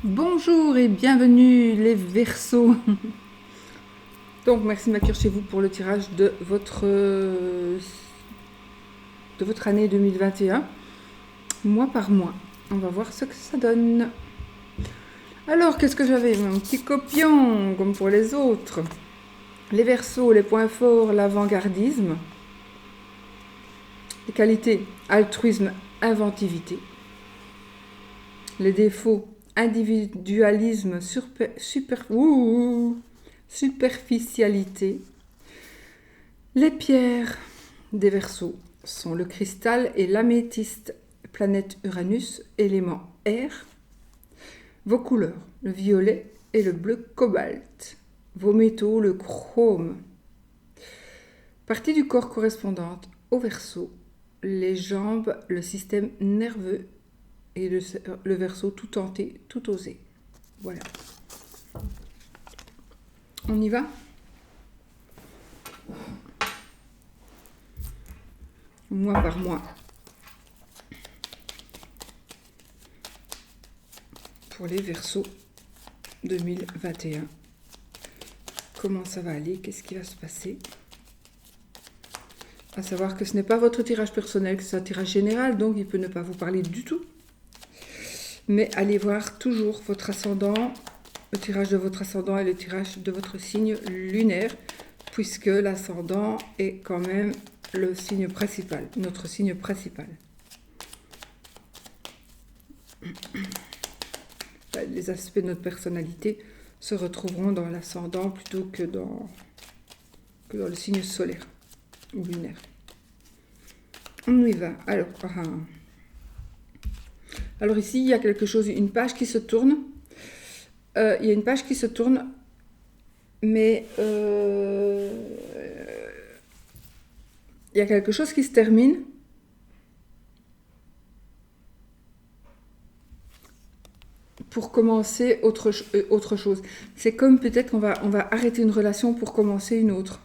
Bonjour et bienvenue les Verseaux. Donc merci de m'accueillir chez vous pour le tirage de votre année 2021, mois par mois. On va voir ce que ça donne. Alors qu'est-ce que j'avais? Mon petit copion, comme pour les autres. Les Verseaux, les points forts, l'avant-gardisme. Les qualités, altruisme, inventivité. Les défauts, individualisme, superficialité. Les pierres des Verseaux sont le cristal et l'améthyste, planète Uranus, élément air. Vos couleurs, le violet et le bleu cobalt. Vos métaux, le chrome. Partie du corps correspondante au Verseau, les jambes, le système nerveux et le Verseau tout tenté, tout osé. Voilà. On y va? Mois par mois. Pour les Verseaux 2021. Comment ça va aller? Qu'est-ce qui va se passer? À savoir que ce n'est pas votre tirage personnel, que c'est un tirage général, donc il peut ne pas vous parler du tout. Mais allez voir toujours votre ascendant, le tirage de votre ascendant et le tirage de votre signe lunaire, puisque l'ascendant est quand même le signe principal, notre signe principal. Les aspects de notre personnalité se retrouveront dans l'ascendant plutôt que dans le signe solaire ou lunaire. On y va. Alors ici, il y a quelque chose, une page qui se tourne. Il y a une page qui se tourne, mais il y a quelque chose qui se termine. Pour commencer autre chose. C'est comme peut-être qu'on va arrêter une relation pour commencer une autre.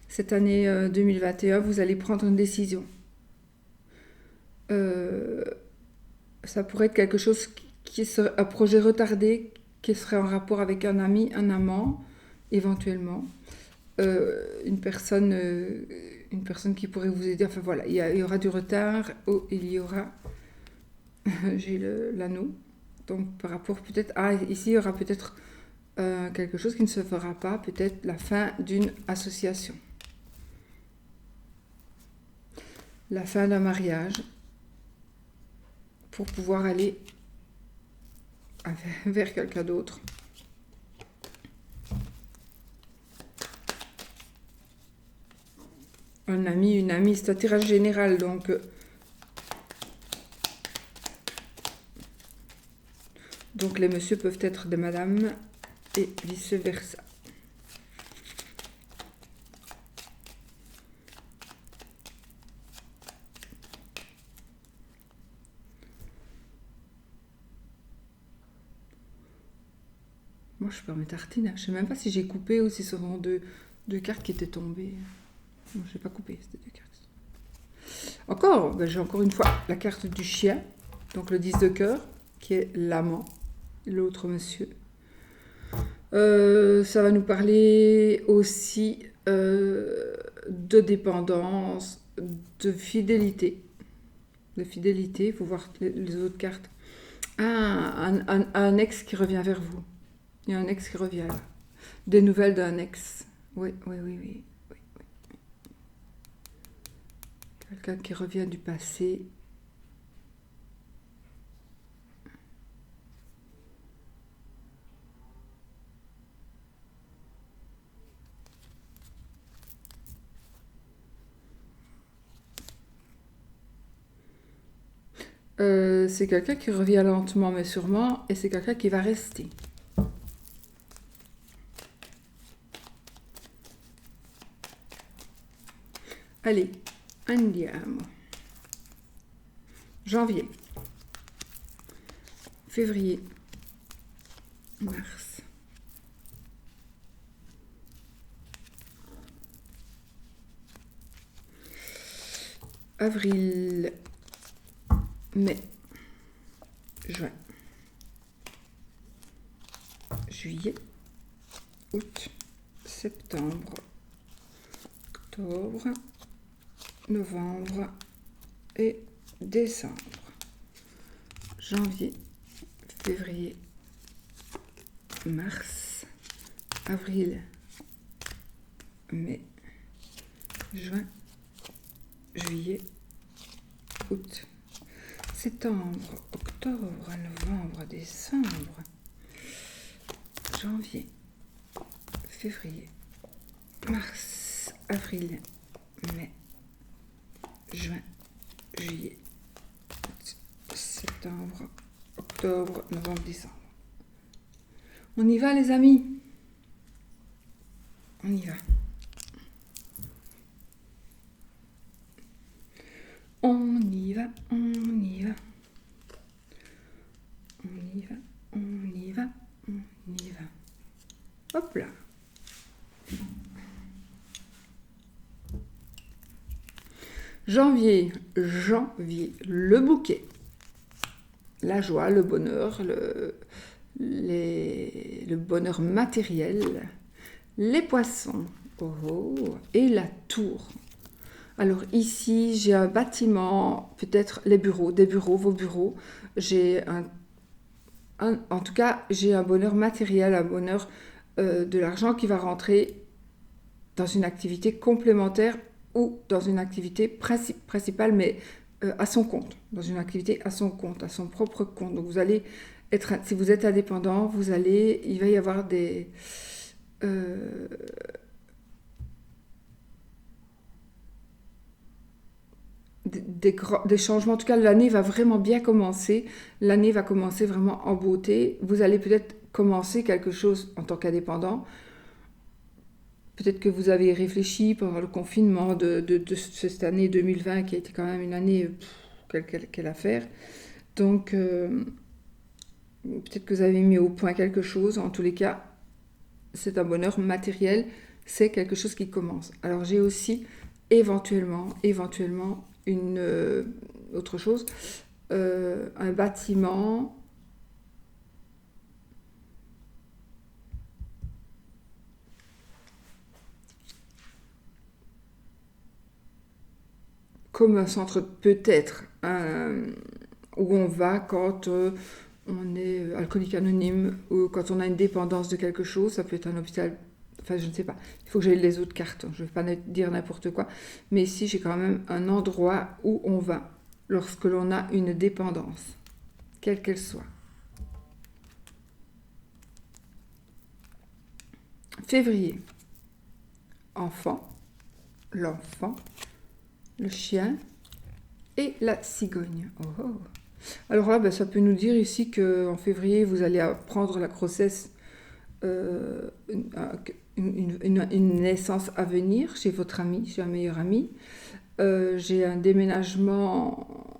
Cette année 2021, vous allez prendre une décision. Ça pourrait être quelque chose qui serait un projet retardé, qui serait en rapport avec un ami, un amant, éventuellement. Une personne qui pourrait vous aider. Enfin voilà, il y aura du retard, il y aura... J'ai l'anneau. Donc par rapport peut-être... ici il y aura peut-être quelque chose qui ne se fera pas, peut-être la fin d'une association. La fin d'un mariage, pour pouvoir aller vers quelqu'un d'autre. Un ami, une amie, c'est un tirage général, donc les messieurs peuvent être des madames et vice-versa. Moi, je perds mes tartines. Je ne sais même pas si j'ai coupé ou si ce sont deux cartes qui étaient tombées. Non, je n'ai pas coupé, c'était deux cartes. J'ai encore une fois la carte du chien, donc le 10 de cœur, qui est l'amant, l'autre monsieur. Ça va nous parler aussi de dépendance, de fidélité. De fidélité, il faut voir les autres cartes. Un ex qui revient vers vous. Il y a un ex qui revient là. Des nouvelles d'un ex. Oui. Quelqu'un qui revient du passé. C'est quelqu'un qui revient lentement mais sûrement, et c'est quelqu'un qui va rester. Allez, andiamo. Janvier, février, mars, avril, mai, juin, juillet, août, septembre, octobre, novembre et décembre. Janvier, février, mars, avril, mai, juin, juillet, août, septembre, octobre, novembre, décembre, janvier, février, mars, avril, mai, juin, juillet, août, septembre, octobre, novembre, décembre. On y va les amis? On y va. On y va, on y va. On y va, on y va, on y va. Hop là. Janvier, le bouquet. La joie, le bonheur, le bonheur matériel. Les poissons. Et la tour. Alors ici, j'ai un bâtiment, peut-être les bureaux, vos bureaux. J'ai en tout cas, j'ai un bonheur matériel, un bonheur de l'argent qui va rentrer dans une activité complémentaire ou dans une activité principale, mais à son compte, dans une activité à son compte, à son propre compte. Donc vous allez être, si vous êtes indépendant, il va y avoir des changements. En tout cas, l'année va vraiment bien commencer. L'année va commencer vraiment en beauté. Vous allez peut-être commencer quelque chose en tant qu'indépendant. Peut-être que vous avez réfléchi pendant le confinement de cette année 2020 qui a été quand même une année, quelle affaire. Donc, peut-être que vous avez mis au point quelque chose. En tous les cas, c'est un bonheur matériel. C'est quelque chose qui commence. Alors, j'ai aussi éventuellement une autre chose, un bâtiment comme un centre peut-être où on va quand on est alcoolique anonyme ou quand on a une dépendance de quelque chose. Ça peut être un hôpital, enfin je ne sais pas, il faut que j'aie les autres cartes, je ne vais pas dire n'importe quoi, mais ici j'ai quand même un endroit où on va lorsque l'on a une dépendance, quelle qu'elle soit. Février, enfant, l'enfant, le chien et la cigogne. Alors là, ça peut nous dire ici qu'en février, vous allez apprendre la grossesse, une naissance à venir chez votre ami, chez un meilleur ami. J'ai un déménagement,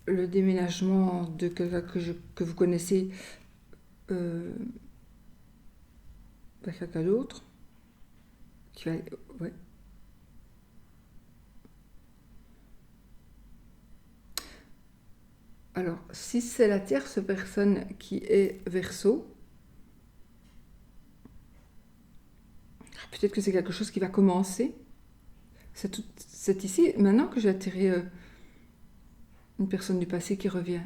le déménagement de quelqu'un que vous connaissez vers quelqu'un d'autre. Ouais. Alors, si c'est la tierce personne qui est Verseau, peut-être que c'est quelque chose qui va commencer. C'est ici, maintenant que j'ai attiré une personne du passé qui revient.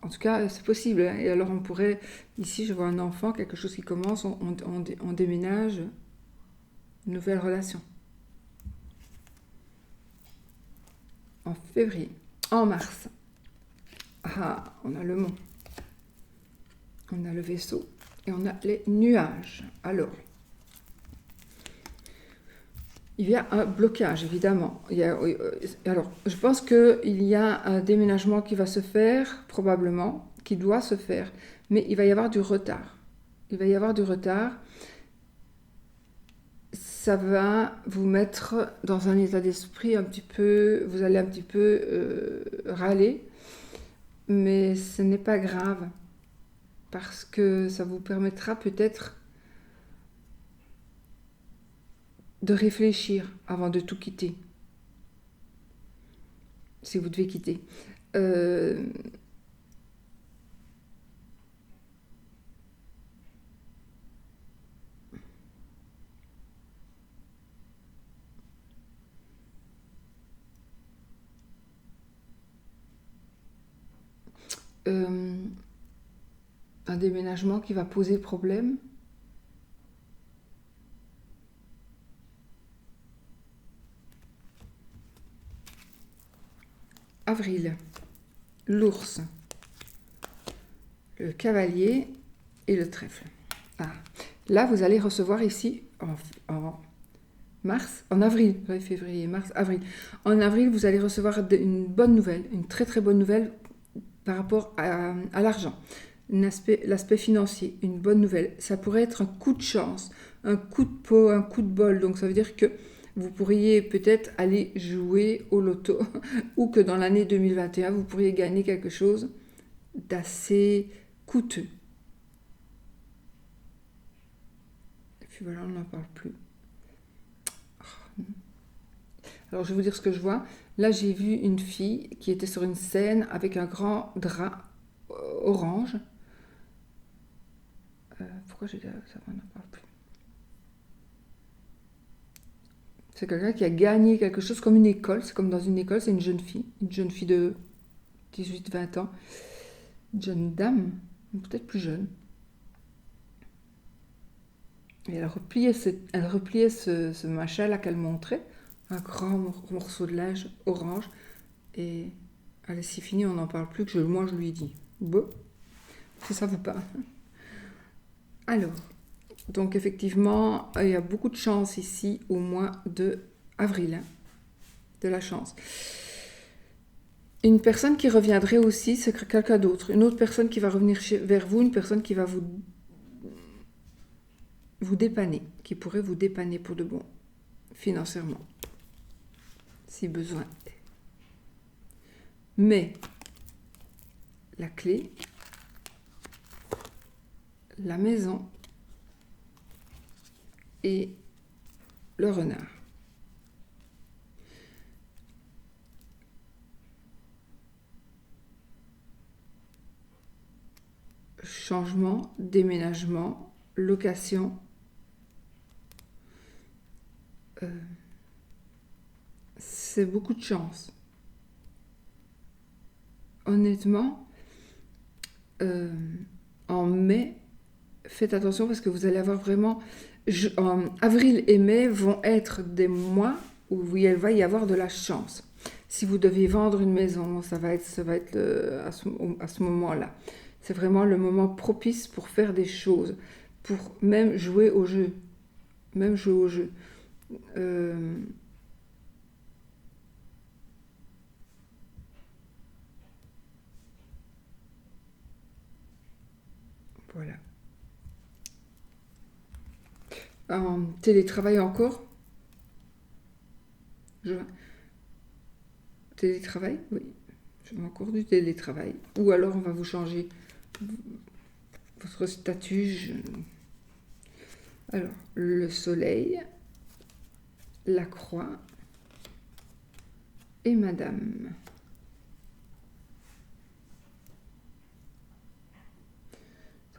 En tout cas, c'est possible. Et alors, on pourrait, ici, je vois un enfant, quelque chose qui commence, on déménage, une nouvelle relation. En février. En mars. On a le mont. On a le vaisseau. Et on a les nuages. Alors, il y a un blocage, évidemment. Alors, je pense qu'il y a un déménagement qui va se faire, probablement, qui doit se faire, mais il va y avoir du retard. Ça va vous mettre dans un état d'esprit un petit peu, vous allez un petit peu râler, mais ce n'est pas grave, parce que ça vous permettra peut-être de réfléchir avant de tout quitter, si vous devez quitter. un déménagement qui va poser problème. Avril, l'ours, le cavalier et le trèfle. Ah. Là, vous allez recevoir ici, en mars, en avril, février, mars, avril. En avril, vous allez recevoir une bonne nouvelle, une très très bonne nouvelle par rapport à l'argent. L'aspect financier, une bonne nouvelle. Ça pourrait être un coup de chance, un coup de peau, un coup de bol. Donc ça veut dire que vous pourriez peut-être aller jouer au loto ou que dans l'année 2021, vous pourriez gagner quelque chose d'assez coûteux. Et puis voilà, on n'en parle plus. Alors je vais vous dire ce que je vois. Là, j'ai vu une fille qui était sur une scène avec un grand drap orange. Pourquoi j'ai dit ça, on n'en parle plus. C'est quelqu'un qui a gagné quelque chose comme une école. C'est comme dans une école, c'est une jeune fille de 18-20 ans. Une jeune dame, peut-être plus jeune. Et elle repliait ce machin-là qu'elle montrait, un grand morceau de linge orange. Et allez, c'est fini, on n'en parle plus, moi je lui dis. Bon, si ça vous parle. Alors, donc effectivement, il y a beaucoup de chance ici au mois de avril, hein, de la chance. Une personne qui reviendrait aussi, c'est quelqu'un d'autre. Une autre personne qui va revenir vers vous, une personne qui va vous dépanner, qui pourrait vous dépanner pour de bon, financièrement, si besoin. Mais la clé, la maison et le renard. Changement, déménagement, location. C'est beaucoup de chance. Honnêtement, en mai, faites attention parce que vous allez avoir vraiment... avril et mai vont être des mois où il va y avoir de la chance. Si vous deviez vendre une maison, ça va être à ce moment-là. C'est vraiment le moment propice pour faire des choses, pour même jouer au jeu. Voilà. En télétravail encore. Télétravail, oui. Je veux encore du télétravail. Ou alors on va vous changer votre statut. Alors, le soleil, la croix et madame.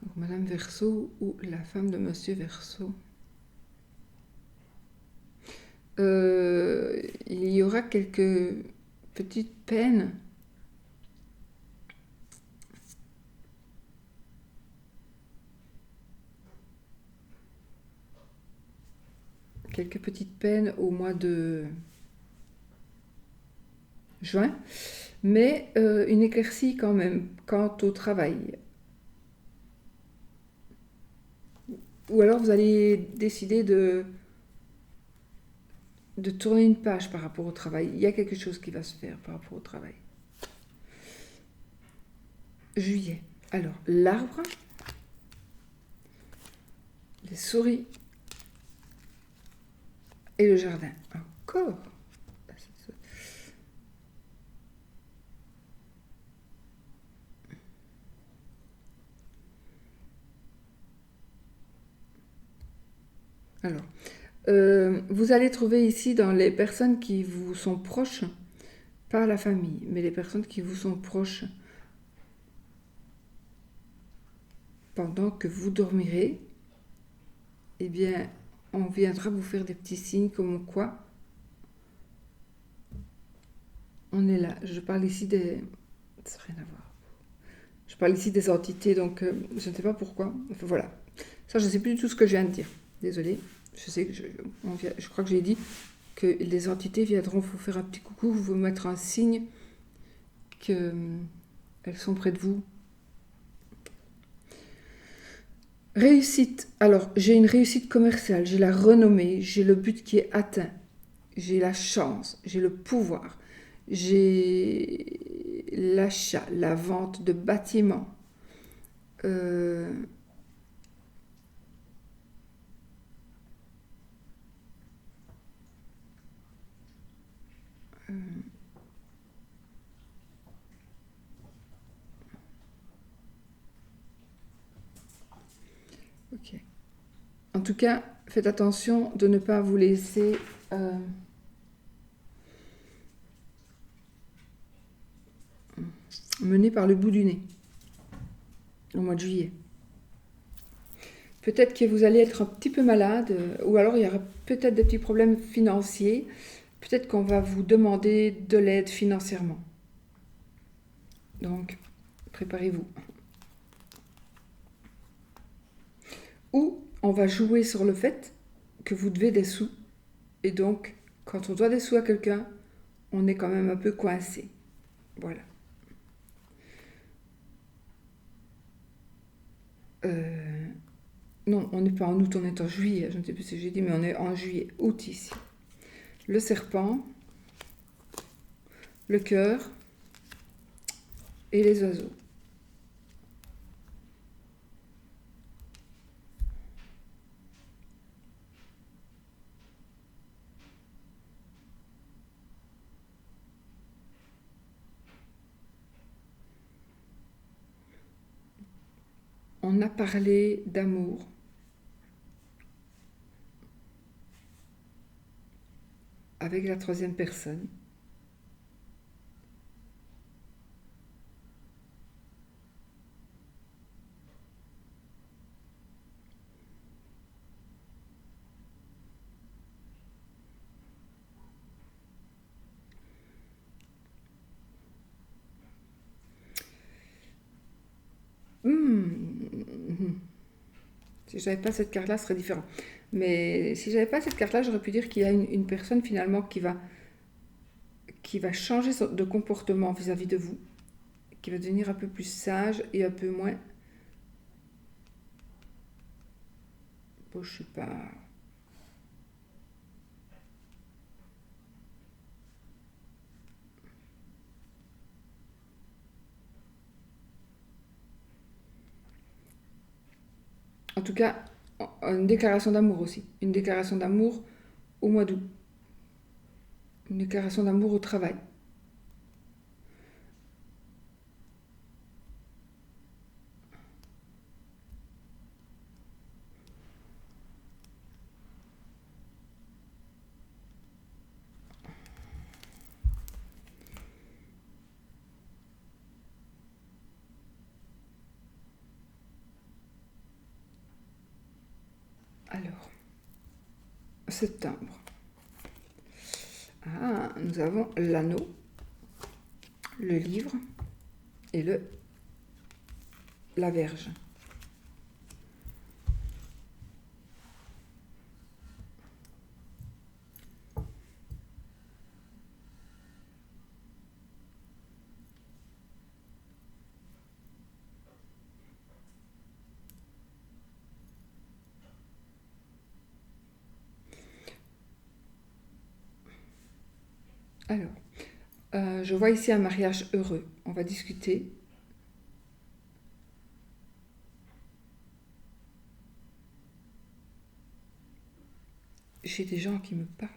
Donc, madame Verseau ou la femme de monsieur Verseau. Il y aura quelques petites peines. Quelques petites peines au mois de juin, mais une éclaircie quand même quant au travail. Ou alors vous allez décider de tourner une page par rapport au travail. Il y a quelque chose qui va se faire par rapport au travail. Juillet. Alors, l'arbre, les souris et le jardin. Encore. Alors, vous allez trouver ici dans les personnes qui vous sont proches, pas la famille, mais les personnes qui vous sont proches pendant que vous dormirez, eh bien, on viendra vous faire des petits signes comme quoi on est là. Je parle ici des... Ça n'a rien à voir. parle ici des entités, donc je ne sais pas pourquoi. Enfin, voilà. Ça, je ne sais plus du tout ce que je viens de dire. Désolée. Je sais que je crois que j'ai dit que les entités viendront vous faire un petit coucou, vous mettre un signe qu'elles sont près de vous. Réussite. Alors, j'ai une réussite commerciale, j'ai la renommée, j'ai le but qui est atteint, j'ai la chance, j'ai le pouvoir, j'ai l'achat, la vente de bâtiments. Euh, ok. En tout cas, faites attention de ne pas vous laisser mener par le bout du nez au mois de juillet. Peut-être que vous allez être un petit peu malade, ou alors il y aura peut-être des petits problèmes financiers. Peut-être qu'on va vous demander de l'aide financièrement. Donc, préparez-vous. Ou on va jouer sur le fait que vous devez des sous. Et donc, quand on doit des sous à quelqu'un, on est quand même un peu coincé. Voilà. Non, on n'est pas en août, on est en juillet. Je ne sais plus si j'ai dit, mais on est en juillet. Août ici. Le serpent, le cœur et les oiseaux. On a parlé d'amour. Avec la troisième personne. Si j'avais pas cette carte-là, ce serait différent. Mais si j'avais pas cette carte-là, j'aurais pu dire qu'il y a une personne finalement qui va changer de comportement vis-à-vis de vous, qui va devenir un peu plus sage et un peu moins... Bon, je sais pas... En tout cas, une déclaration d'amour aussi. Une déclaration d'amour au mois d'août. Une déclaration d'amour au travail. Alors, septembre. Ah, nous avons l'anneau, le livre et la Vierge. Alors, je vois ici un mariage heureux. On va discuter. J'ai des gens qui me parlent.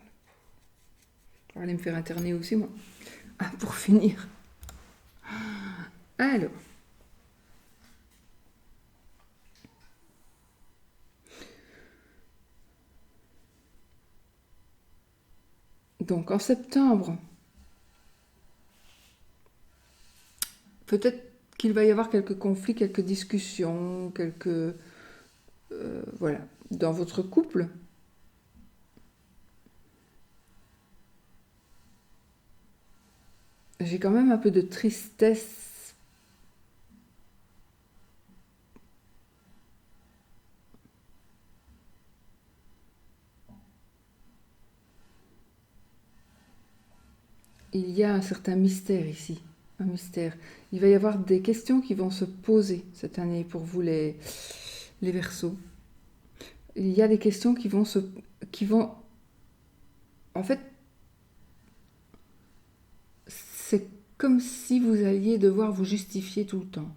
Je vais aller me faire interner aussi, moi. Ah, pour finir. Alors. Donc, en septembre, peut-être qu'il va y avoir quelques conflits, quelques discussions, quelques... voilà. Dans votre couple, j'ai quand même un peu de tristesse il y a un certain mystère ici, un mystère. Il va y avoir des questions qui vont se poser cette année pour vous les Verseaux. Il y a des questions qui vont, en fait, c'est comme si vous alliez devoir vous justifier tout le temps.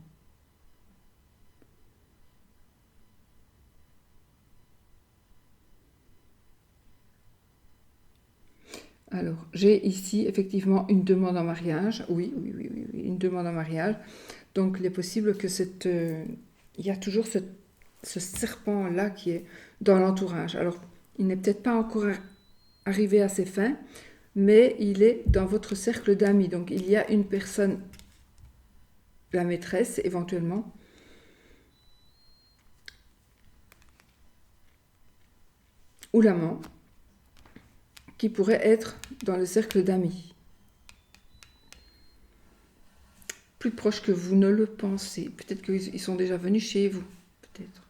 Alors, j'ai ici effectivement une demande en mariage. Oui, oui, oui, oui, oui, une demande en mariage. Donc, il est possible que il y a toujours ce serpent-là qui est dans l'entourage. Alors, il n'est peut-être pas encore arrivé à ses fins, mais il est dans votre cercle d'amis. Donc, il y a une personne, la maîtresse éventuellement, ou l'amant, qui pourrait être dans le cercle d'amis. Plus proche que vous ne le pensez. Peut-être qu'ils sont déjà venus chez vous. Peut-être.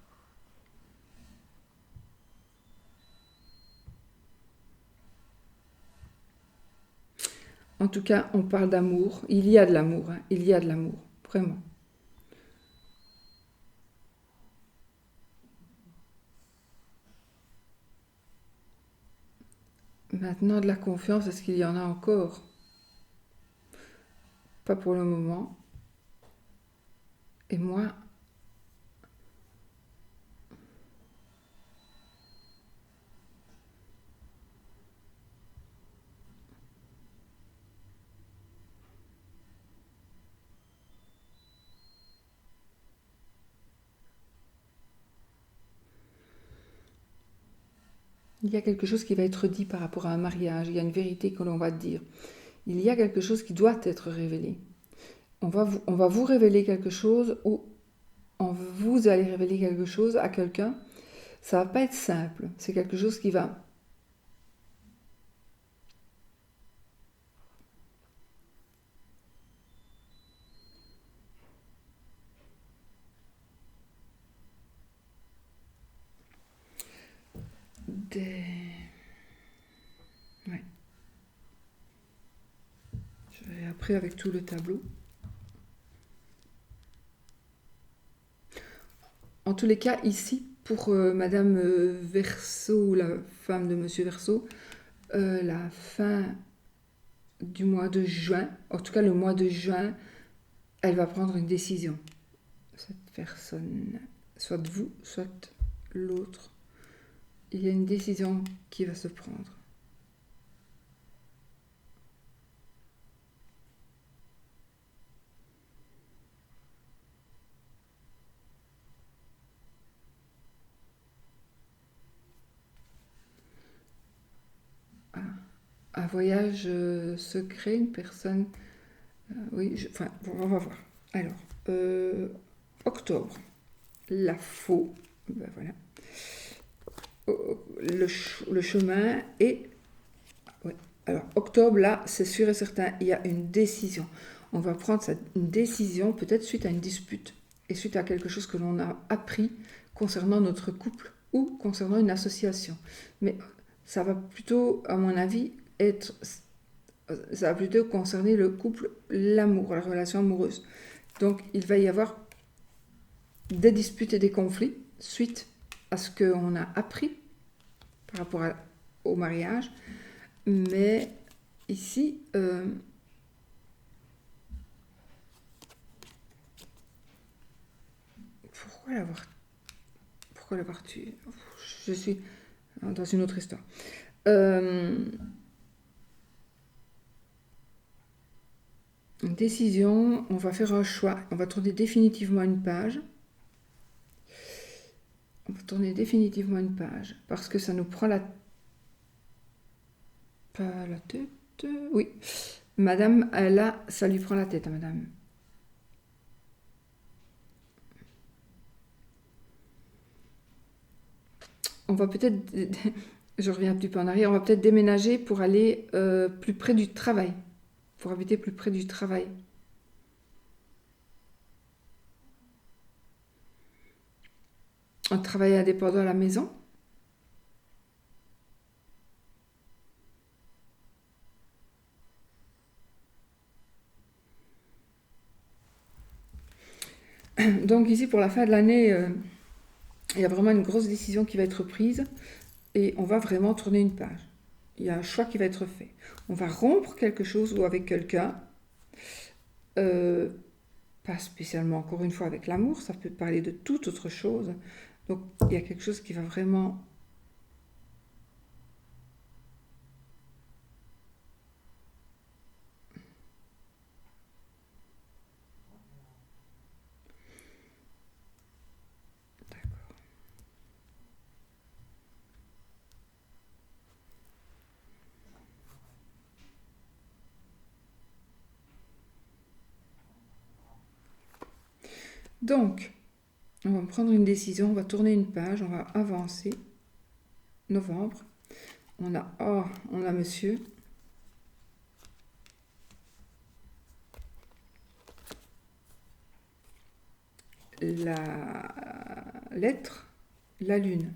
En tout cas, on parle d'amour. Il y a de l'amour. Hein. Il y a de l'amour. Vraiment. Maintenant, de la confiance, est-ce qu'il y en a encore? Pas pour le moment. Et moi, il y a quelque chose qui va être dit par rapport à un mariage. Il y a une vérité que l'on va dire. Il y a quelque chose qui doit être révélé. On va vous révéler quelque chose ou vous allez révéler quelque chose à quelqu'un. Ça va pas être simple. C'est quelque chose qui va... Des... Ouais. Je vais après avec tout le tableau. En tous les cas, ici, pour Madame Verseau, la femme de Monsieur Verseau, la fin du mois de juin, en tout cas le mois de juin, elle va prendre une décision. Cette personne, soit vous, soit l'autre. Il y a une décision qui va se prendre. Un voyage secret, une personne... oui, enfin, bon, on va voir. Alors, octobre, la faux, ben voilà. Le chemin et... Ouais. Alors, octobre, là, c'est sûr et certain, il y a une décision. On va prendre une décision, peut-être suite à une dispute et suite à quelque chose que l'on a appris concernant notre couple ou concernant une association. Mais ça va plutôt, à mon avis, ça va plutôt concerner le couple, l'amour, la relation amoureuse. Donc, il va y avoir des disputes et des conflits suite à ce qu'on a appris par rapport au mariage. Mais ici, pourquoi l'avoir tué? Je suis dans une autre histoire. Une décision, on va faire un choix, on va tourner définitivement une page. On va tourner définitivement une page parce que ça nous prend pas la tête. Oui, madame, là, ça lui prend la tête, hein, madame. On va peut-être, je reviens un petit peu en arrière, on va peut-être déménager pour aller plus près du travail, pour habiter plus près du travail. Un travail indépendant à la maison. Donc ici, pour la fin de l'année, il y a vraiment une grosse décision qui va être prise et on va vraiment tourner une page. Il y a un choix qui va être fait. On va rompre quelque chose ou avec quelqu'un, euh, pas spécialement encore une fois avec l'amour, ça peut parler de toute autre chose. Donc il y a quelque chose qui va vraiment... Donc, on va prendre une décision, on va tourner une page, on va avancer. Novembre, on a monsieur. La lettre, la lune.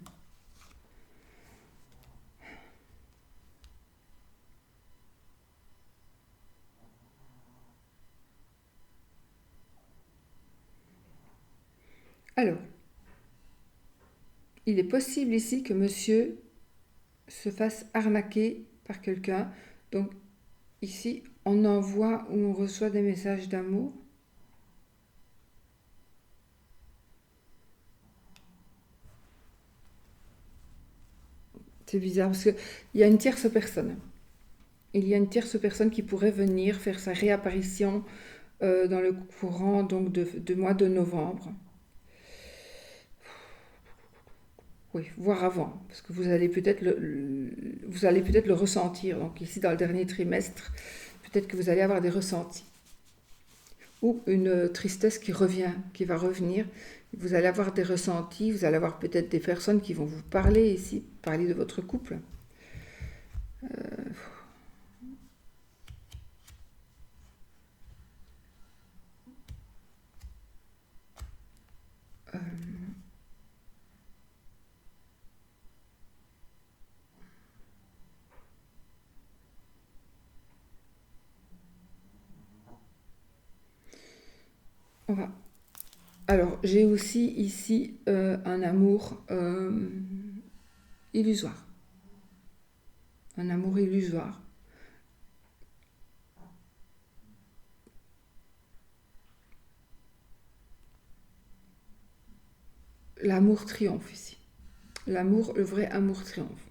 Alors, il est possible ici que monsieur se fasse arnaquer par quelqu'un. Donc, ici, on envoie ou on reçoit des messages d'amour. C'est bizarre parce qu'il y a une tierce personne. Il y a une tierce personne qui pourrait venir faire sa réapparition dans le courant donc de mois de novembre. Oui, voire avant, parce que vous allez peut-être le ressentir. Donc ici, dans le dernier trimestre, peut-être que vous allez avoir des ressentis. Ou une tristesse qui revient, qui va revenir. Vous allez avoir des ressentis, vous allez avoir peut-être des personnes qui vont vous parler ici, parler de votre couple. Euh, on va. Alors, j'ai aussi ici un amour illusoire. Un amour illusoire. L'amour triomphe ici. L'amour, le vrai amour triomphe.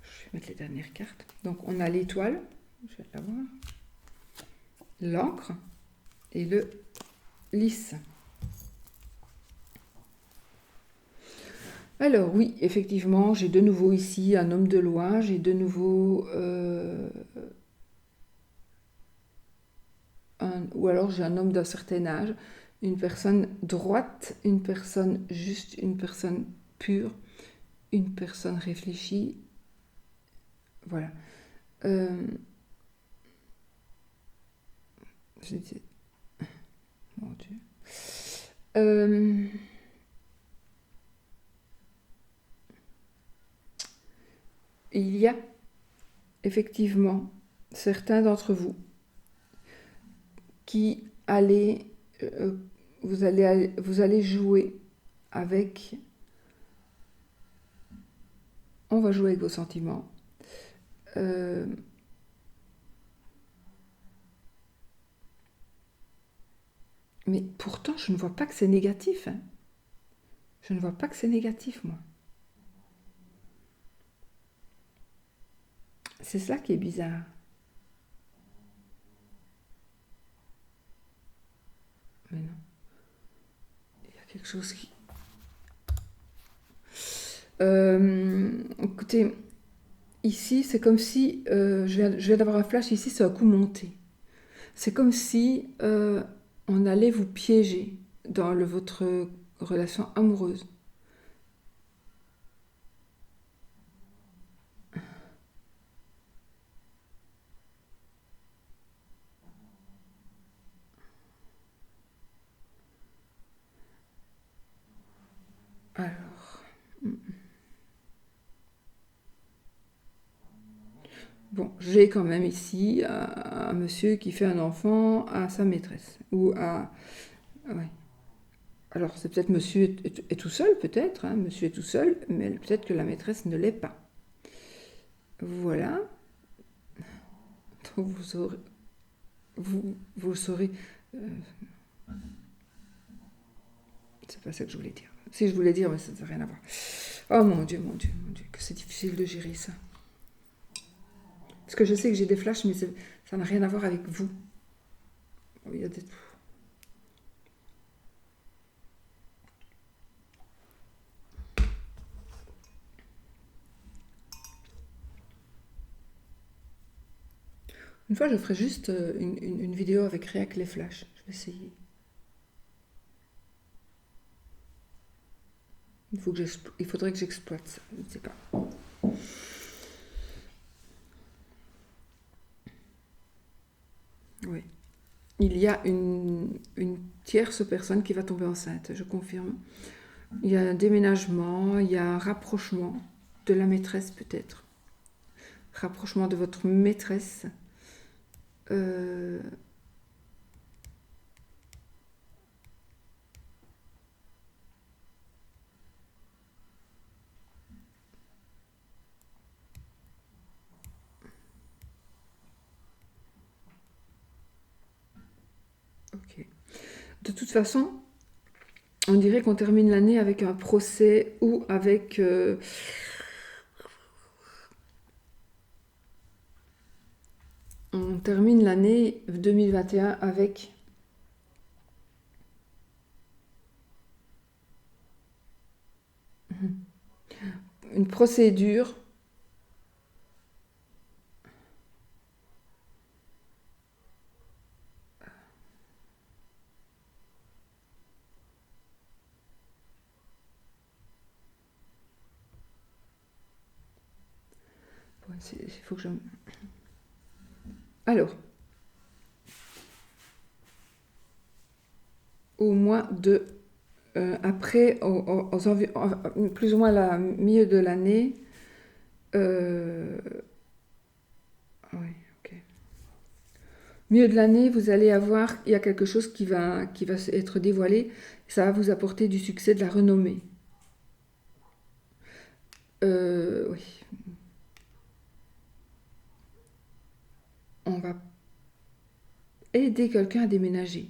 Je vais mettre les dernières cartes. Donc, on a l'étoile, je vais la voir, l'encre et le lys. Alors oui, effectivement, j'ai de nouveau ici un homme de loi, j'ai de nouveau... ou alors j'ai un homme d'un certain âge, une personne droite, une personne juste, une personne pure, une personne réfléchie. Voilà. Euh, mon Dieu. Euh, il y a effectivement certains d'entre vous qui allez, vous allez jouer avec, on va jouer avec vos sentiments. Mais pourtant, je ne vois pas que c'est négatif. Hein. Je ne vois pas que c'est négatif, moi. C'est ça qui est bizarre. Mais non. Il y a quelque chose qui... écoutez, ici, c'est comme si... je viens d'avoir un flash, ici, c'est un coup monté. C'est comme si on allait vous piéger dans votre relation amoureuse. Alors, bon, j'ai quand même ici un monsieur qui fait un enfant à sa maîtresse. Ou à... Ouais. Alors, c'est peut-être monsieur est tout seul, peut-être. Hein, monsieur est tout seul, mais peut-être que la maîtresse ne l'est pas. Voilà. Donc, vous saurez. euh, c'est pas ça que je voulais dire. Si je voulais dire, mais ça n'a rien à voir. Oh mon Dieu, mon Dieu, mon Dieu, que c'est difficile de gérer ça. Parce que je sais que j'ai des flashs, mais ça n'a rien à voir avec vous. Il y a des... Une fois, je ferai juste une vidéo avec rien que les flashs. Je vais essayer. Il faudrait que j'exploite ça. Je ne sais pas. Oui. Il y a une tierce personne qui va tomber enceinte, je confirme. Il y a un déménagement, il y a un rapprochement de la maîtresse peut-être. Rapprochement de votre maîtresse. Euh, ok. De toute façon, on dirait qu'on termine l'année avec un procès ou avec... on termine l'année 2021 avec une procédure. Il faut que je... Alors, au mois de... après, plus ou moins la milieu de l'année... oui, ok. Milieu de l'année, vous allez avoir... Il y a quelque chose qui va être dévoilé. Ça va vous apporter du succès, de la renommée. Oui. On va aider quelqu'un à déménager.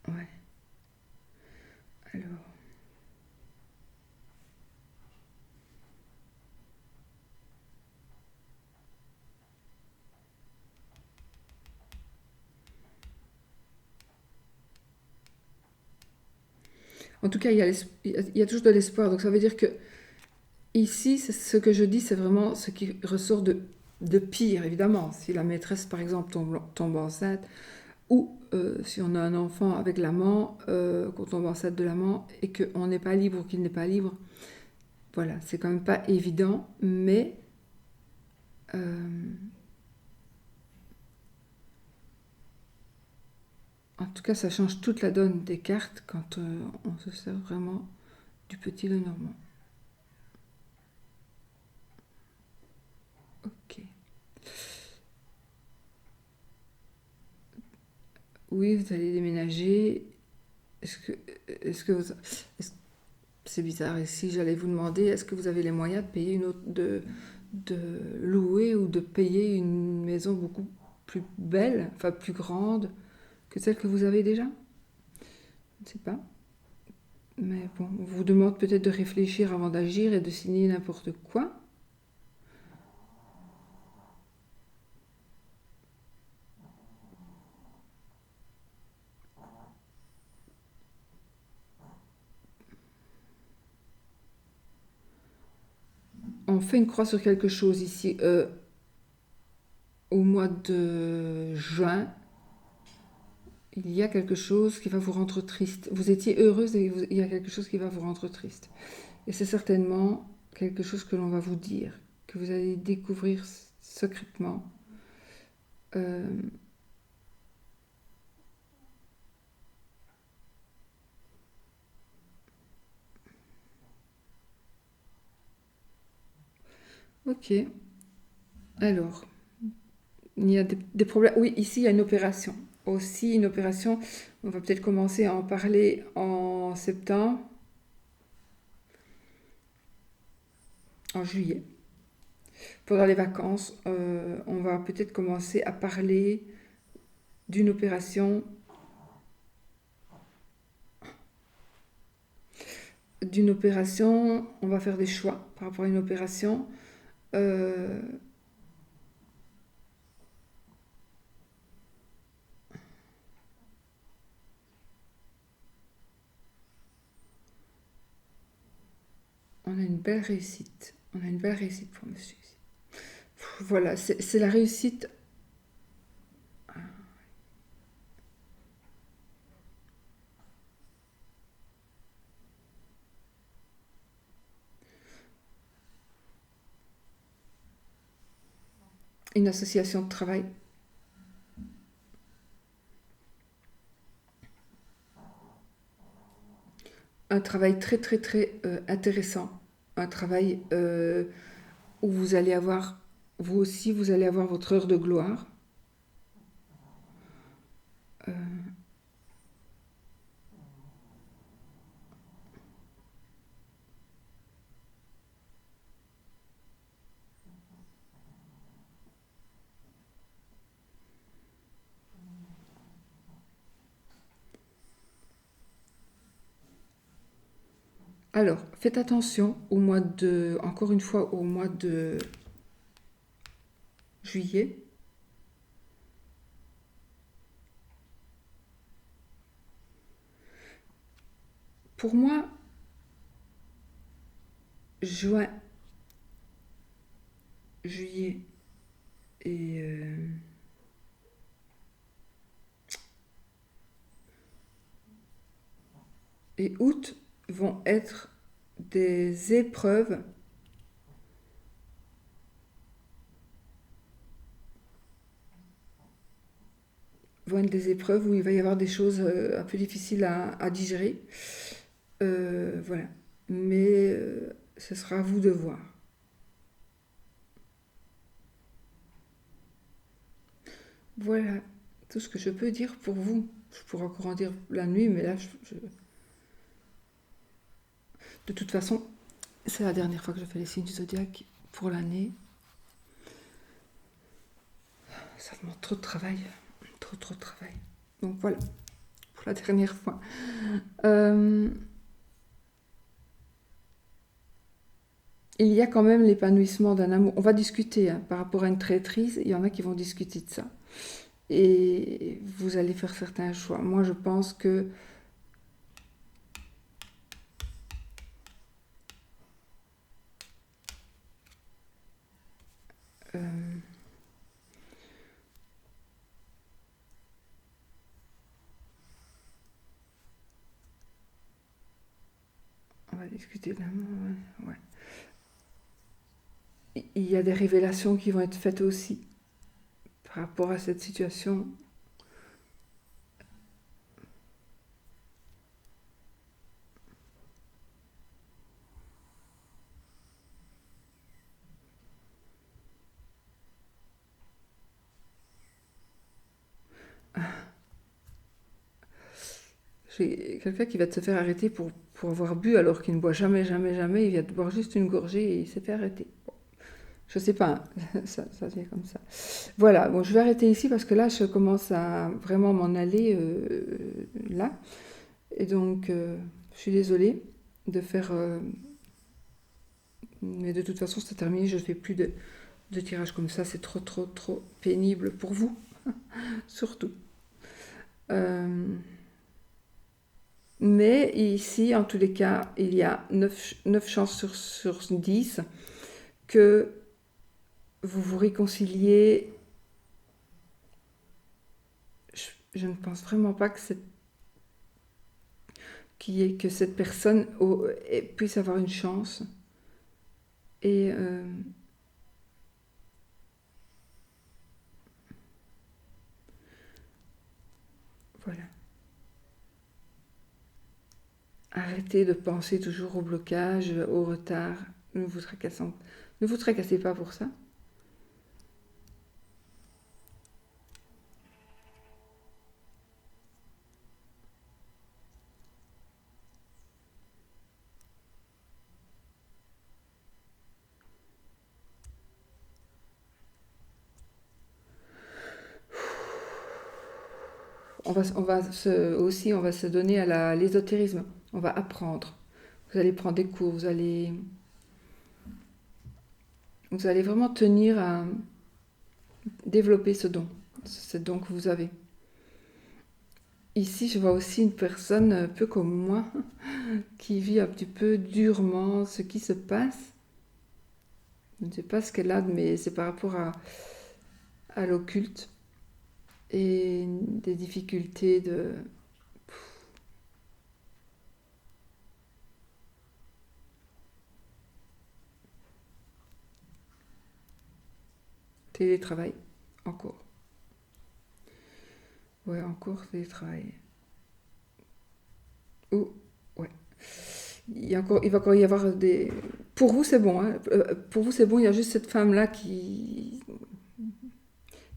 Ouais. Alors... En tout cas, il y a toujours de l'espoir. Donc ça veut dire que ici, ce que je dis, c'est vraiment ce qui ressort de pire, évidemment. Si la maîtresse, par exemple, tombe enceinte, ou si on a un enfant avec l'amant, qu'on tombe enceinte de l'amant, et qu'on n'est pas libre ou qu'il n'est pas libre, voilà, c'est quand même pas évident, mais en tout cas, ça change toute la donne des cartes quand on se sert vraiment du petit Lenormand. Ok. Oui, vous allez déménager. Est-ce que, est-ce que vous, est-ce- c'est bizarre. Et si j'allais vous demander, est-ce que vous avez les moyens de payer de louer ou de payer une maison beaucoup plus belle, enfin plus grande que celle que vous avez déjà? Je ne sais pas. Mais bon, on vous demande peut-être de réfléchir avant d'agir et de signer n'importe quoi. On fait une croix sur quelque chose ici. Au mois de juin, il y a quelque chose qui va vous rendre triste. Vous étiez heureuse et il y a quelque chose qui va vous rendre triste. Et c'est certainement quelque chose que l'on va vous dire, que vous allez découvrir secrètement. Euh, Ok. Alors, il y a des problèmes. Oui, ici, il y a une opération. Aussi, une opération. On va peut-être commencer à en parler en septembre, en juillet. Pendant les vacances, on va peut-être commencer à parler d'une opération, on va faire des choix par rapport à une opération. Euh, on a une belle réussite. On a une belle réussite pour monsieur ici. Voilà, c'est la réussite. Une association de travail. Un travail très très très intéressant. Un travail où vous allez avoir, vous aussi, vous allez avoir votre heure de gloire. Euh, alors, faites attention encore une fois, au mois de juillet. Pour moi, juin, juillet et, et août vont être des épreuves, où il va y avoir des choses un peu difficiles à digérer. Voilà. Mais ce sera à vous de voir. Voilà tout ce que je peux dire pour vous. Je pourrais encore en dire la nuit, mais là, de toute façon, c'est la dernière fois que je fais les signes du zodiaque pour l'année. Ça demande trop de travail. Trop, trop de travail. Donc voilà, pour la dernière fois. Euh, il y a quand même l'épanouissement d'un amour. On va discuter hein, par rapport à une traîtrise. Il y en a qui vont discuter de ça. Et vous allez faire certains choix. Moi, je pense que euh, on va discuter de l'amour. Ouais. Ouais. Il y a des révélations qui vont être faites aussi par rapport à cette situation. J'ai quelqu'un qui va te se faire arrêter pour avoir bu alors qu'il ne boit jamais, jamais, jamais. Il vient de boire juste une gorgée et il s'est fait arrêter. Bon, je sais pas, hein, ça vient comme ça. Voilà, bon, je vais arrêter ici parce que là, je commence à vraiment m'en aller là. Et donc, je suis désolée de faire. Mais de toute façon, c'est terminé. Je ne fais plus de tirage comme ça. C'est trop, trop, trop pénible pour vous, surtout. Euh, mais ici, en tous les cas, il y a 9 chances sur 10 que vous vous réconciliez. Je ne pense vraiment pas que cette personne puisse avoir une chance. Et voilà. Arrêtez de penser toujours au blocage, au retard. Ne vous tracassons Ne vous tracassez pas pour ça. On va se donner à l'ésotérisme. On va apprendre. Vous allez prendre des cours, vous allez vraiment tenir à développer ce don que vous avez. Ici, je vois aussi une personne un peu comme moi qui vit un petit peu durement ce qui se passe. Je ne sais pas ce qu'elle a, mais c'est par rapport à l'occulte et des difficultés de télétravail, encore. Ouais, encore télétravail. Ou, ouais. Il va encore y avoir des... Pour vous, c'est bon, hein. Pour vous, c'est bon, il y a juste cette femme-là qui...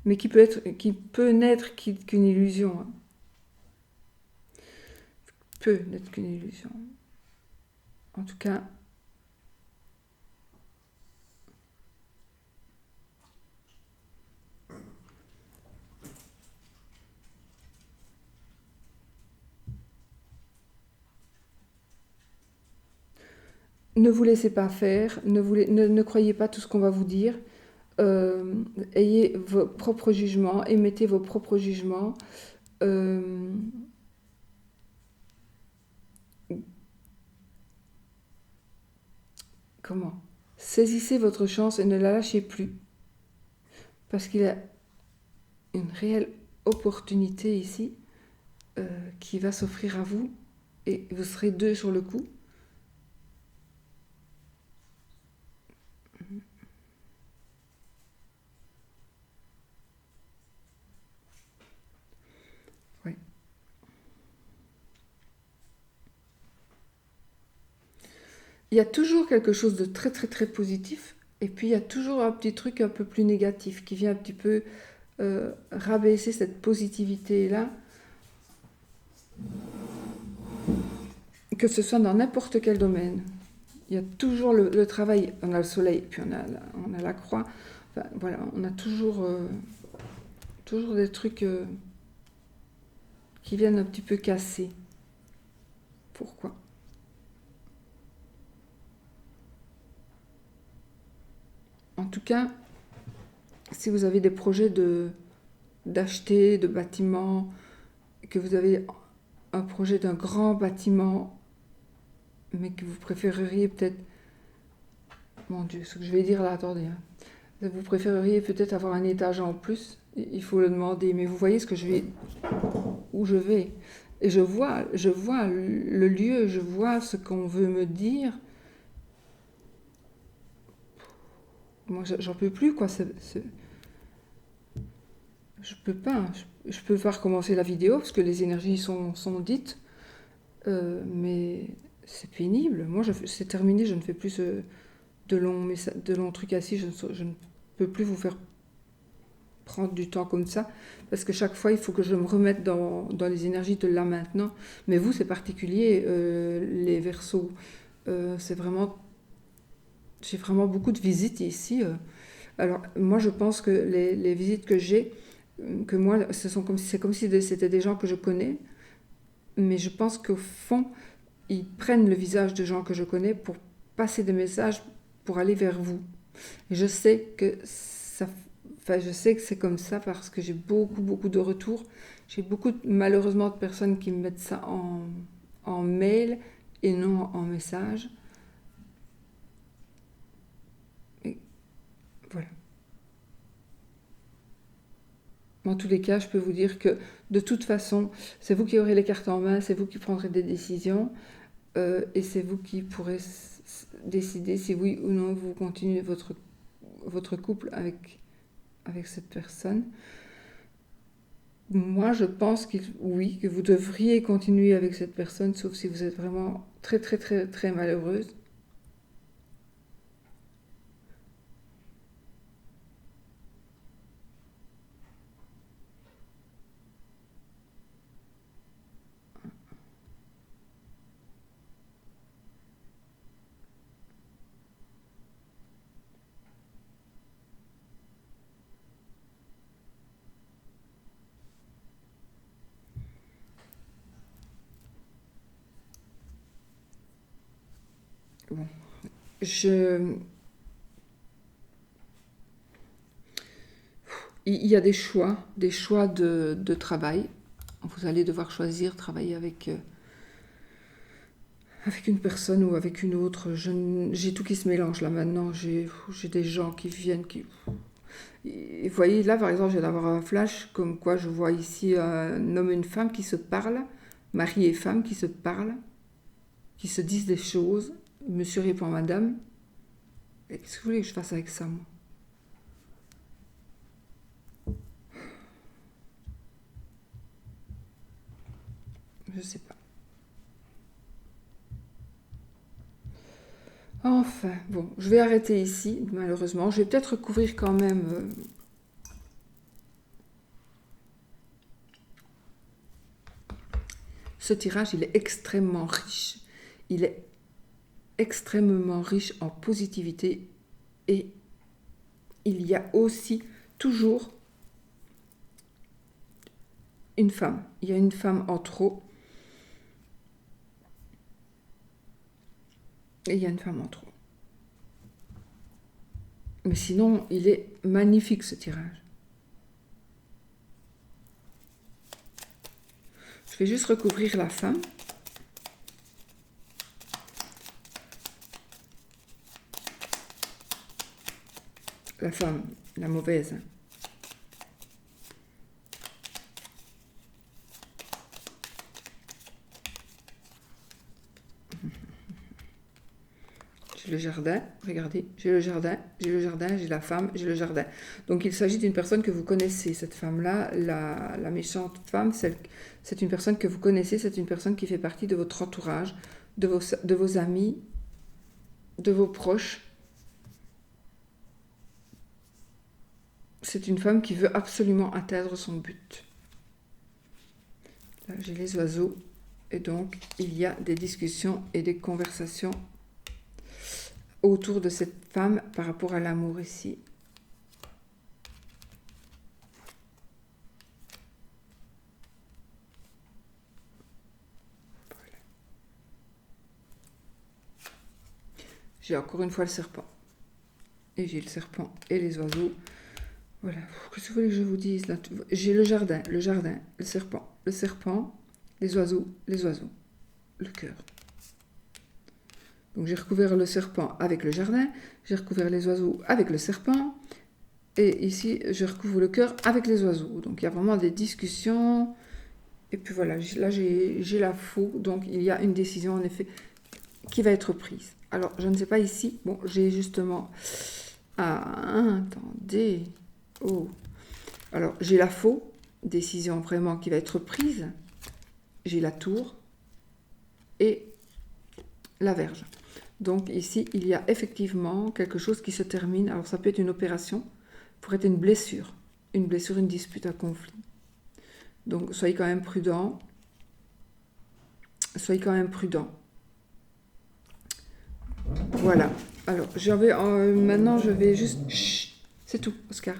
Mais qui peut n'être qu'une illusion, hein. Peut n'être qu'une illusion. En tout cas, ne vous laissez pas faire, ne croyez pas tout ce qu'on va vous dire. Ayez vos propres jugements, émettez vos propres jugements. Euh, comment Saisissez votre chance et ne la lâchez plus. Parce qu'il y a une réelle opportunité ici qui va s'offrir à vous et vous serez deux sur le coup. Ouais. Il y a toujours quelque chose de très très très positif et puis il y a toujours un petit truc un peu plus négatif qui vient un petit peu rabaisser cette positivité-là, que ce soit dans n'importe quel domaine. Il y a toujours le travail, on a le soleil, puis on a la croix. Enfin, voilà, on a toujours des trucs qui viennent un petit peu casser. Pourquoi? En tout cas, si vous avez des projets d'acheter de bâtiments, que vous avez un projet d'un grand bâtiment, mais que vous préféreriez peut-être... Mon Dieu, ce que je vais dire là, attendez. Hein. Vous préféreriez peut-être avoir un étage en plus, il faut le demander. Mais vous voyez où je vais. Et je vois le lieu, je vois ce qu'on veut me dire. Moi, j'en peux plus, quoi. Je peux pas. Je peux pas recommencer la vidéo parce que les énergies sont dites. Mais c'est pénible. Moi, c'est terminé. Je ne fais plus de longs trucs assis. Je ne peux plus vous faire prendre du temps comme ça. Parce que chaque fois, il faut que je me remette dans les énergies de là maintenant. Mais vous, c'est particulier, les Verseaux. C'est vraiment... J'ai vraiment beaucoup de visites ici. Alors, moi, je pense que les visites que j'ai, que moi, c'est comme si c'était des gens que je connais, mais je pense qu'au fond, ils prennent le visage de gens que je connais pour passer des messages pour aller vers vous. Et je sais que je sais que c'est comme ça parce que j'ai beaucoup, beaucoup de retours. J'ai beaucoup, malheureusement, de personnes qui me mettent ça en mail et non en message. Et voilà. En tous les cas, je peux vous dire que de toute façon, c'est vous qui aurez les cartes en main, c'est vous qui prendrez des décisions et c'est vous qui pourrez décider si oui ou non vous continuez votre couple avec cette personne. Moi, je pense oui, que vous devriez continuer avec cette personne, sauf si vous êtes vraiment très, très, très, très malheureuse. bon, je... Il y a des choix de travail. Vous allez devoir choisir, travailler avec une personne ou avec une autre. J'ai tout qui se mélange là maintenant. J'ai des gens qui viennent, qui... Et vous voyez, là par exemple, je viens d'avoir un flash, comme quoi je vois ici un homme et une femme qui se parlent, mari et femme qui se parlent, qui se disent des choses. Monsieur répond à madame. Et qu'est-ce que vous voulez que je fasse avec ça, moi? Je sais pas. Enfin, bon, je vais arrêter ici, malheureusement. Je vais peut-être recouvrir quand même... Ce tirage, il est extrêmement riche. Il est extrêmement riche en positivité. Et il y a aussi toujours une femme. Il y a une femme en trop. Et il y a une femme en trop. Mais sinon, il est magnifique ce tirage. Je vais juste recouvrir la femme. La femme, la mauvaise. J'ai le jardin, regardez, j'ai le jardin, j'ai la femme, j'ai le jardin. Donc il s'agit d'une personne que vous connaissez, cette femme-là, la méchante femme, c'est une personne que vous connaissez, c'est une personne qui fait partie de votre entourage, de vos amis, de vos proches. C'est une femme qui veut absolument atteindre son but. Là, j'ai les oiseaux, et donc il y a des discussions et des conversations autour de cette femme par rapport à l'amour ici. Voilà. J'ai encore une fois le serpent. Et j'ai le serpent et les oiseaux. Voilà. Qu'est-ce que vous voulez que je vous dise là? J'ai le jardin, le serpent, les oiseaux, le cœur. Donc j'ai recouvert le serpent avec le jardin, j'ai recouvert les oiseaux avec le serpent, et ici je recouvre le cœur avec les oiseaux. Donc il y a vraiment des discussions, et puis voilà, là j'ai la faux, donc il y a une décision en effet qui va être prise. Alors je ne sais pas ici, bon j'ai justement... Ah, attendez, oh, alors j'ai la faux, décision vraiment qui va être prise, j'ai la tour et la verge. Donc ici, il y a effectivement quelque chose qui se termine. Alors ça peut être une opération, pourrait être une blessure, une dispute, un conflit. Donc soyez quand même prudent. Soyez quand même prudent. Voilà. Alors maintenant je vais juste... Chut, c'est tout, Oscar.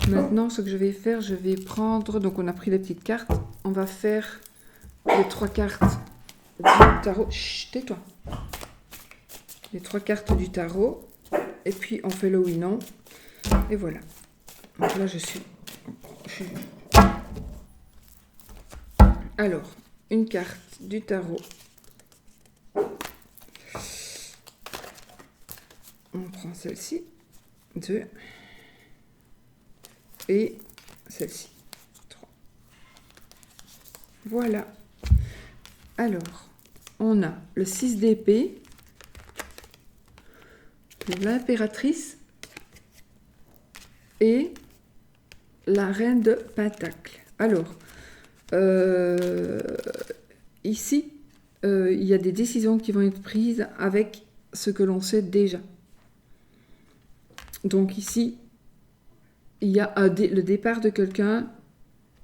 Maintenant, ce que je vais faire, je vais prendre... Donc on a pris les petites cartes. On va faire les 3 cartes du tarot. Chut, tais-toi. Les 3 cartes du tarot, et puis on fait le oui-non, et voilà. Donc là, je suis... Alors, une carte du tarot. On prend celle-ci, 2, et celle-ci, 3. Voilà. Alors, on a le 6 d'épée, l'impératrice et la reine de Pentacle. Alors, ici, il y a des décisions qui vont être prises avec ce que l'on sait déjà. Donc ici, il y a le départ de quelqu'un.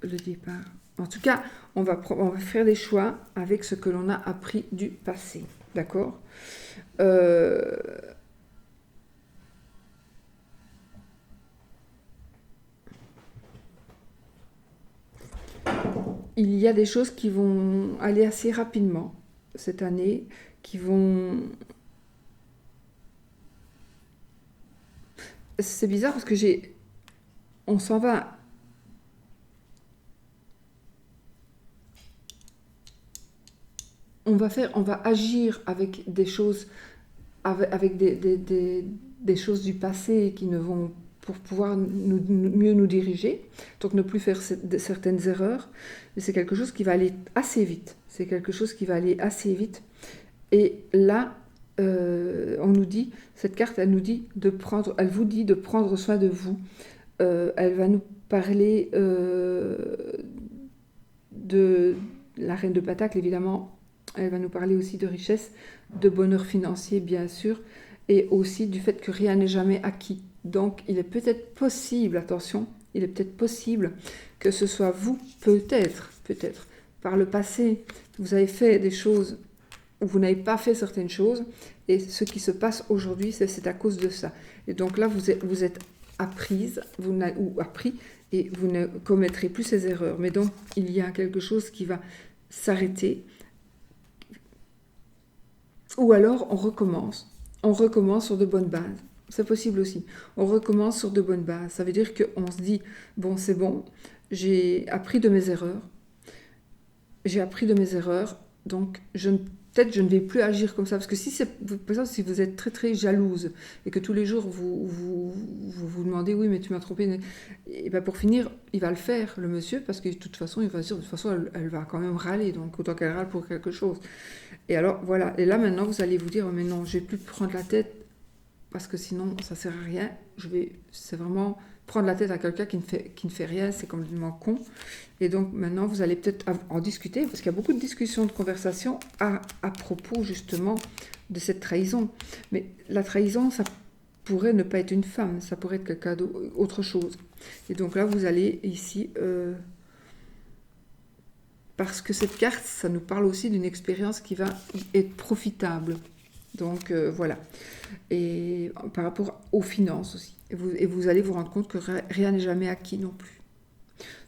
Le départ. En tout cas, on va faire des choix avec ce que l'on a appris du passé. D'accord ? Il y a des choses qui vont aller assez rapidement cette année, qui vont c'est bizarre parce que on s'en va. On va agir avec des choses, avec des choses du passé qui ne vont pour pouvoir mieux nous diriger, donc ne plus faire certaines erreurs. Mais c'est quelque chose qui va aller assez vite. C'est quelque chose qui va aller assez vite. Et là, on nous dit, cette carte, elle vous dit de prendre soin de vous. Elle va nous parler de la reine de Pentacle, évidemment. Elle va nous parler aussi de richesse, de bonheur financier, bien sûr, et aussi du fait que rien n'est jamais acquis. Donc, il est peut-être possible, attention, il est peut-être possible que ce soit vous, peut-être, par le passé, vous avez fait des choses où vous n'avez pas fait certaines choses, et ce qui se passe aujourd'hui, c'est à cause de ça. Et donc là, vous êtes apprise, ou appris, et vous ne commettrez plus ces erreurs. Mais donc, il y a quelque chose qui va s'arrêter, ou alors on recommence sur de bonnes bases. C'est possible aussi. On recommence sur de bonnes bases. Ça veut dire qu'on se dit, bon, c'est bon, j'ai appris de mes erreurs, donc peut-être je ne vais plus agir comme ça. Parce que par exemple, si vous êtes très très jalouse et que tous les jours vous demandez, oui, mais tu m'as trompé, et ben pour finir, il va le faire, le monsieur, parce que de toute façon, il va dire, de toute façon, elle va quand même râler, donc autant qu'elle râle pour quelque chose. Et alors, voilà. Et là, maintenant, vous allez vous dire, oh, mais non, je ne vais plus prendre la tête, parce que sinon, ça ne sert à rien. C'est vraiment prendre la tête à quelqu'un qui ne fait rien, c'est complètement con. Et donc, maintenant, vous allez peut-être en discuter, parce qu'il y a beaucoup de discussions, de conversations à propos, justement, de cette trahison. Mais la trahison, ça pourrait ne pas être une femme, ça pourrait être quelqu'un d'autre chose. Et donc là, vous allez ici... parce que cette carte, ça nous parle aussi d'une expérience qui va être profitable. Donc voilà. Et par rapport aux finances aussi. Et vous allez vous rendre compte que rien n'est jamais acquis non plus.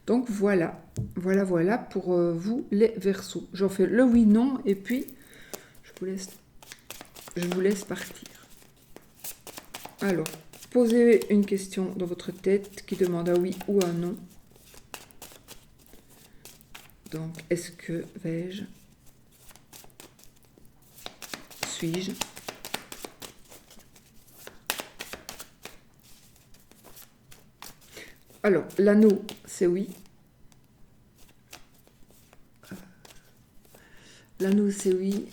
Donc voilà. Voilà pour vous les Verseaux. J'en fais le oui, non, et puis je vous laisse partir. Alors, posez une question dans votre tête qui demande un oui ou un non. Donc, est-ce que vais-je? Suis-je? Alors, l'anneau, c'est oui. L'anneau, c'est oui.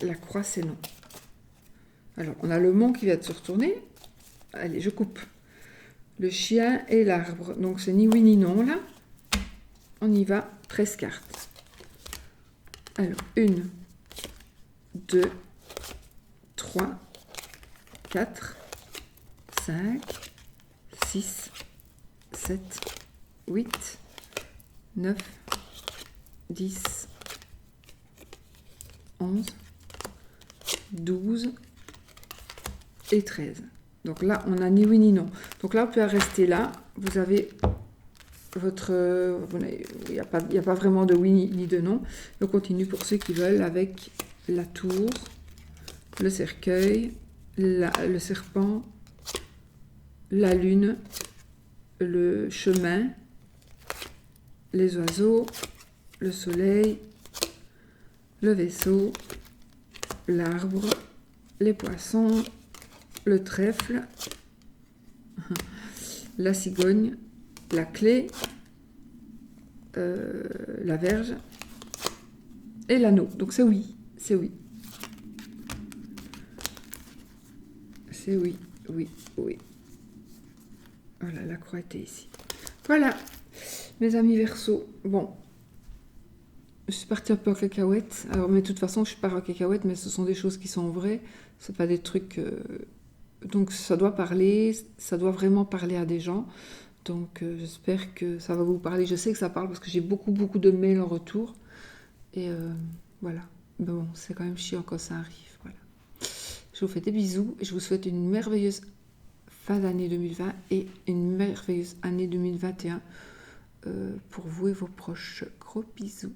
La croix, c'est non. Alors, on a le mont qui vient de se retourner. Allez, je coupe. Le chien et l'arbre. Donc, c'est ni oui ni non, là. On y va. 13 cartes. Alors, 1, 2, 3, 4, 5, 6, 7, 8, 9, 10, 11, 12 et 13. Donc là, on a ni oui ni non. Donc là, on peut rester là. Vous avez votre... Il n'y a pas vraiment de oui ni de non. On continue pour ceux qui veulent avec la tour, le cercueil, le serpent, la lune, le chemin, les oiseaux, le soleil, le vaisseau, l'arbre, les poissons, le trèfle, la cigogne, la clé, la verge et l'anneau. Donc c'est oui, c'est oui. C'est oui, oui, oui. Voilà, la croix était ici. Voilà, mes amis Verseaux. Bon, je suis partie un peu en cacahuète. Alors, mais de toute façon, je pars en cacahuète, mais ce sont des choses qui sont vraies. C'est pas des trucs... Donc, ça doit parler, ça doit vraiment parler à des gens. Donc, j'espère que ça va vous parler. Je sais que ça parle parce que j'ai beaucoup de mails en retour. Et voilà. Mais bon, c'est quand même chiant quand ça arrive. Voilà. Je vous fais des bisous et je vous souhaite une merveilleuse fin d'année 2020 et une merveilleuse année 2021 pour vous et vos proches. Gros bisous.